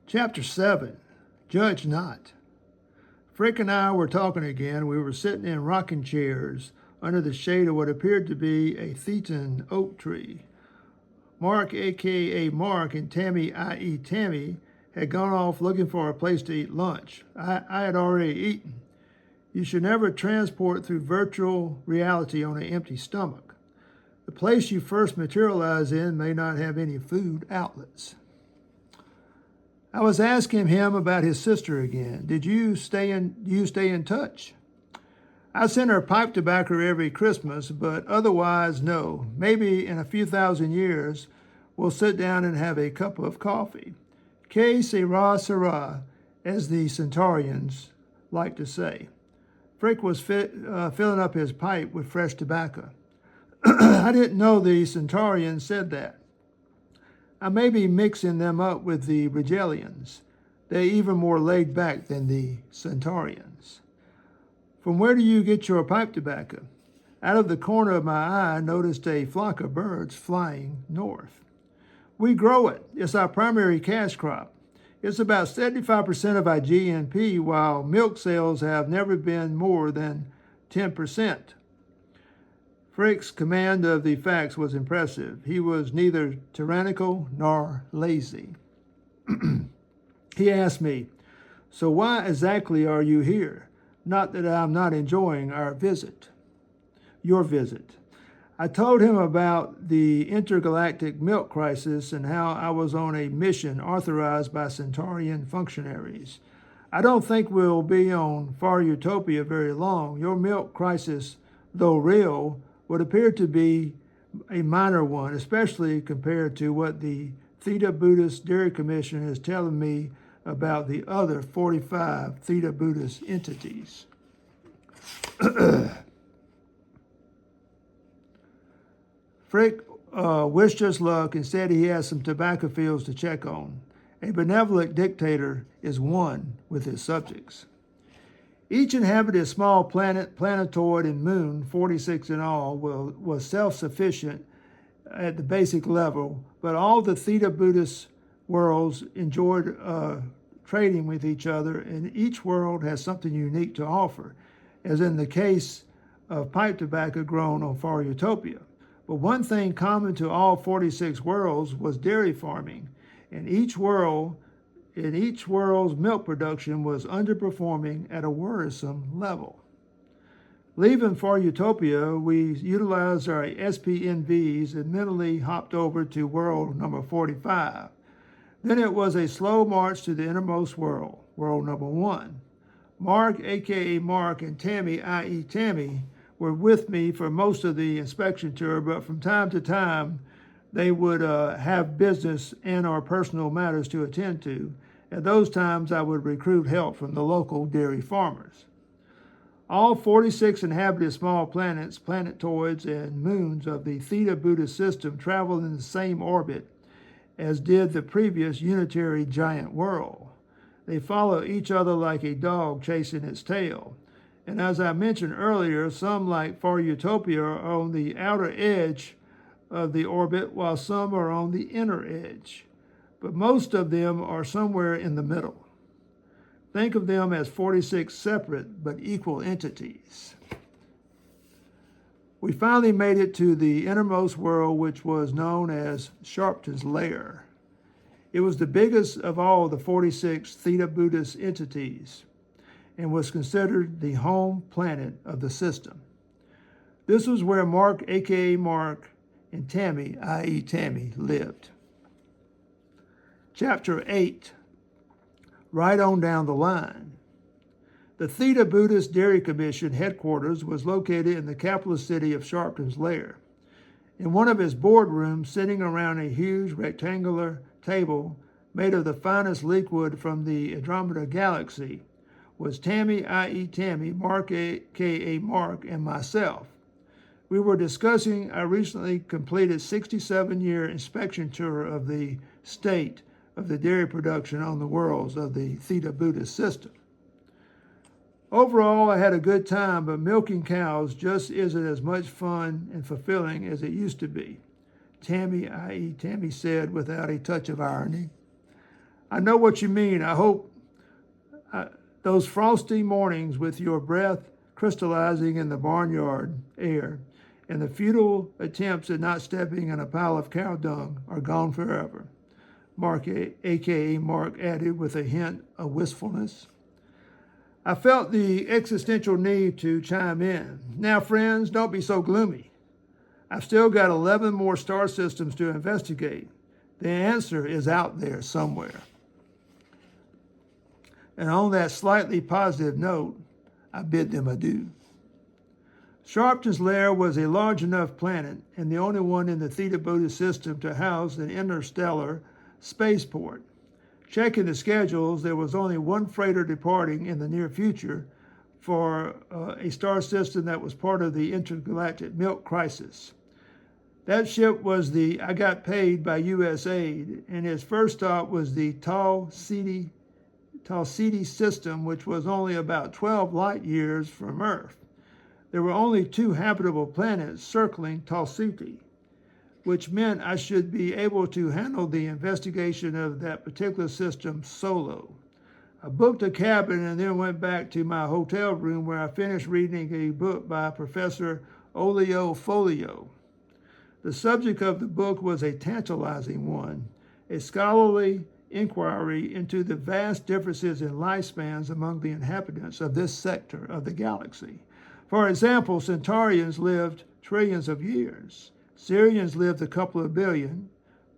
Chapter 7, Judge Not. Frick and I were talking again. We were sitting in rocking chairs under the shade of what appeared to be a Thetan oak tree. Mark, a.k.a. Mark, and Tammy, i.e. Tammy, had gone off looking for a place to eat lunch. I had already eaten. You should never transport through virtual reality on an empty stomach. The place you first materialize in may not have any food outlets. I was asking him about his sister again. Did you stay in touch? I sent her pipe tobacco every Christmas, but otherwise, no. Maybe in a few thousand years, we'll sit down and have a cup of coffee. Que sera, as the Centaurians like to say. Frick was filling up his pipe with fresh tobacco. I didn't know the Centaurians said that. I may be mixing them up with the Rigelians. They're even more laid back than the Centaurians. From where do you get your pipe tobacco? Out of the corner of my eye, I noticed a flock of birds flying north. We grow it. It's our primary cash crop. It's about 75% of our GNP, while milk sales have never been more than 10%. Frick's command of the facts was impressive. He was neither tyrannical nor lazy. He asked me, "So why exactly are you here? Not that I'm not enjoying your visit." I told him about the intergalactic milk crisis and how I was on a mission authorized by Centaurian functionaries. I don't think we'll be on Far Utopia very long. Your milk crisis, though real, would appear to be a minor one, especially compared to what the Theta Buddhist Dairy Commission is telling me about the other 45 Theta Buddhist entities. Frick wished us luck and said he has some tobacco fields to check on. A benevolent dictator is one with his subjects. Each inhabited small planet, planetoid, and moon, 46 in all, was self-sufficient at the basic level, but all the Theta Buddhist worlds enjoyed trading with each other, and each world has something unique to offer, as in the case of pipe tobacco grown on Far Utopia. But one thing common to all 46 worlds was dairy farming, and each world's milk production was underperforming at a worrisome level. Leaving Far Utopia, we utilized our SPNVs and mentally hopped over to world number 45. Then it was a slow march to the innermost world, world number 1. Mark, a.k.a. Mark, and Tammy, i.e. Tammy, were with me for most of the inspection tour, but from time to time, they would have business and or personal matters to attend to. At those times, I would recruit help from the local dairy farmers. All 46 inhabited small planets, planetoids, and moons of the Theta Buddhist system traveled in the same orbit as did the previous unitary giant world. They follow each other like a dog chasing its tail. And as I mentioned earlier, some, like Far Utopia, are on the outer edge of the orbit, while some are on the inner edge. But most of them are somewhere in the middle. Think of them as 46 separate but equal entities. We finally made it to the innermost world, which was known as Sharpton's Lair. It was the biggest of all the 46 Theta Buddhist entities and was considered the home planet of the system. This was where Mark, a.k.a. Mark, and Tammy, i.e. Tammy, lived. Chapter 8, right on down the line. The Theta Buddhist Dairy Commission headquarters was located in the capital city of Sharpton's Lair. In one of its boardrooms, sitting around a huge rectangular table made of the finest liquid from the Andromeda Galaxy, was Tammy, i.e. Tammy, Mark, a.k.a. Mark, and myself. We were discussing our recently completed 67-year inspection tour of the state of the dairy production on the worlds of the Theta Buddhist system. Overall, I had a good time, but milking cows just isn't as much fun and fulfilling as it used to be, Tammy, i.e. Tammy, said without a touch of irony. I know what you mean. I hope those frosty mornings with your breath crystallizing in the barnyard air and the futile attempts at not stepping in a pile of cow dung are gone forever. Mark, a.k.a. Mark, added with a hint of wistfulness. I felt the existential need to chime in. Now, friends, don't be so gloomy. I've still got 11 more star systems to investigate. The answer is out there somewhere. And on that slightly positive note, I bid them adieu. Sharpton's lair was a large enough planet and the only one in the Theta Beta system to house an interstellar spaceport. Checking the schedules, there was only one freighter departing in the near future for a star system that was part of the intergalactic milk crisis. That ship was the I Got Paid by U.S. Aid, and its first stop was the Tau Ceti system, which was only about 12 light years from Earth. There were only 2 habitable planets circling Tau Ceti, which meant I should be able to handle the investigation of that particular system solo. I booked a cabin and then went back to my hotel room where I finished reading a book by Professor Olio Folio. The subject of the book was a tantalizing one, a scholarly inquiry into the vast differences in lifespans among the inhabitants of this sector of the galaxy. For example, Centaurians lived trillions of years. Syrians lived a couple of billion,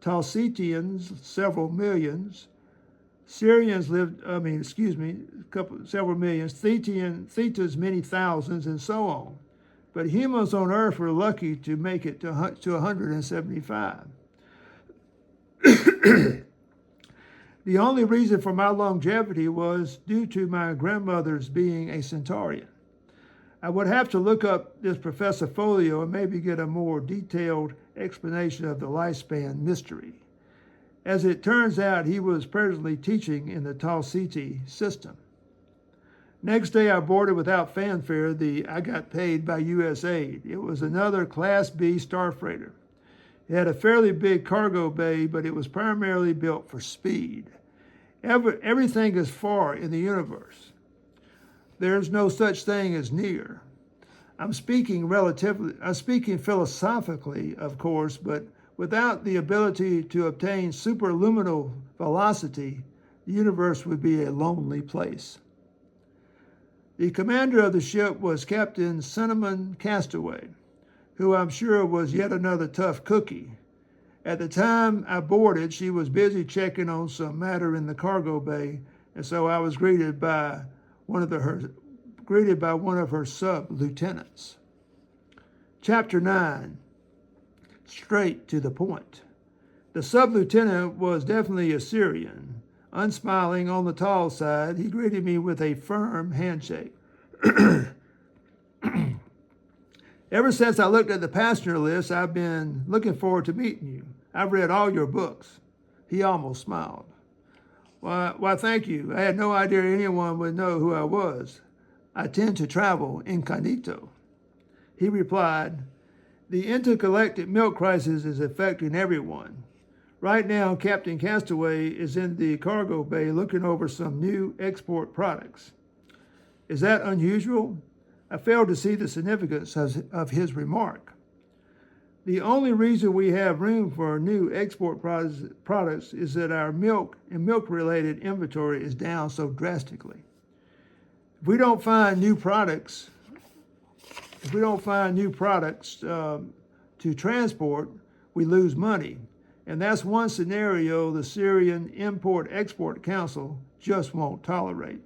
Tausetians several millions, several millions, Thetas many thousands, and so on. But humans on Earth were lucky to make it to 175. The only reason for my longevity was due to my grandmother's being a Centaurian. I would have to look up this Professor Folio and maybe get a more detailed explanation of the lifespan mystery. As it turns out, he was presently teaching in the Tau Ceti system. Next day, I boarded without fanfare the I Got Paid by U.S. Aid. It was another Class B star freighter. It had a fairly big cargo bay, but it was primarily built for speed. Everything is far in the universe. There's no such thing as near. I'm speaking philosophically, of course, but without the ability to obtain superluminal velocity, the universe would be a lonely place. The commander of the ship was Captain Cinnamon Castaway, who I'm sure was yet another tough cookie. At the time I boarded, she was busy checking on some matter in the cargo bay, and so I was greeted by one of her sub-lieutenants. Chapter 9, straight to the point. The sub-lieutenant was definitely a Syrian. Unsmiling on the tall side, he greeted me with a firm handshake. Ever since I looked at the passenger list, I've been looking forward to meeting you. I've read all your books. He almost smiled. Why, thank you. I had no idea anyone would know who I was. I tend to travel incognito. He replied, the intergalactic milk crisis is affecting everyone. Right now, Captain Castaway is in the cargo bay looking over some new export products. Is that unusual? I failed to see the significance of his remark. The only reason we have room for new export products is that our milk and milk-related inventory is down so drastically. If we don't find new products to transport, we lose money. And that's one scenario the Syrian Import-Export Council just won't tolerate.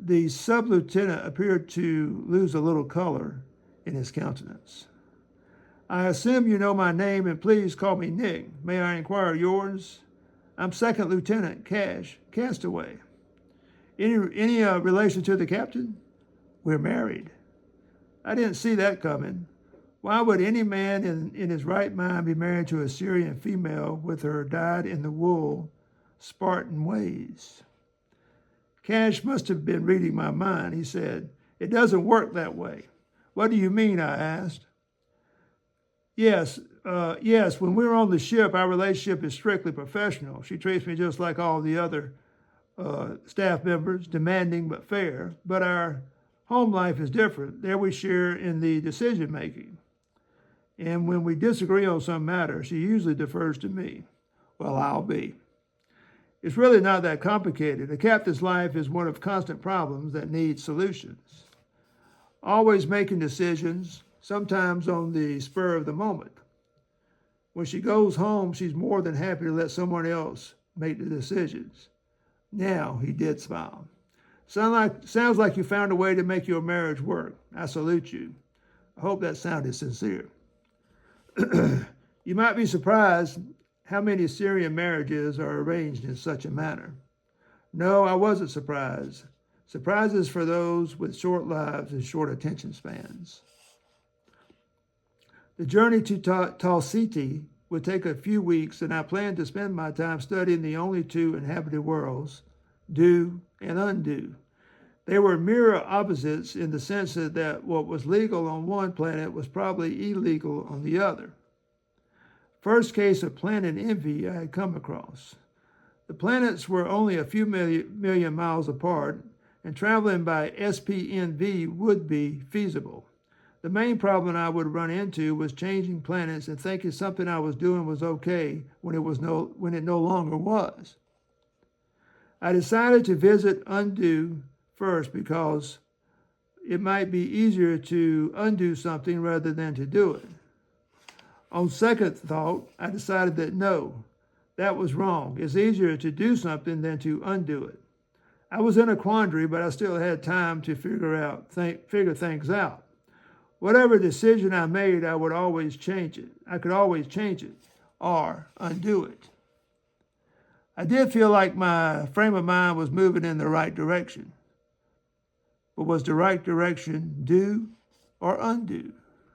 The sub-lieutenant appeared to lose a little color in his countenance. I assume you know my name, and please call me Nick. May I inquire yours? I'm Second Lieutenant Castaway. Any relation to the captain? We're married. I didn't see that coming. Why would any man in his right mind be married to a Syrian female with her dyed-in-the-wool Spartan ways? Cash must have been reading my mind. He said, it doesn't work that way. What do you mean? I asked. Yes, Yes, when we're on the ship, our relationship is strictly professional. She treats me just like all the other staff members, demanding but fair. But our home life is different. There we share in the decision making. And when we disagree on some matter, she usually defers to me. Well, I'll be. It's really not that complicated. A captain's life is one of constant problems that needs solutions. Always making decisions, sometimes on the spur of the moment. When she goes home, she's more than happy to let someone else make the decisions. Now, he did smile. Sounds like you found a way to make your marriage work. I salute you. I hope that sounded sincere. You might be surprised how many Syrian marriages are arranged in such a manner. No, I wasn't surprised. Surprises for those with short lives and short attention spans. The journey to Tal-Siti would take a few weeks, and I planned to spend my time studying the only two inhabited worlds, do and undo. They were mirror opposites in the sense that what was legal on one planet was probably illegal on the other. First case of planet envy I had come across. The planets were only a few million miles apart, and traveling by SPNV would be feasible. The main problem I would run into was changing planets and thinking something I was doing was okay when it no longer was. I decided to visit Undo first because it might be easier to undo something rather than to do it. On second thought, I decided that no, that was wrong. It's easier to do something than to undo it. I was in a quandary, but I still had time to figure things out. Whatever decision I made, I would always change it. I could always change it or undo it. I did feel like my frame of mind was moving in the right direction. But was the right direction do or undo?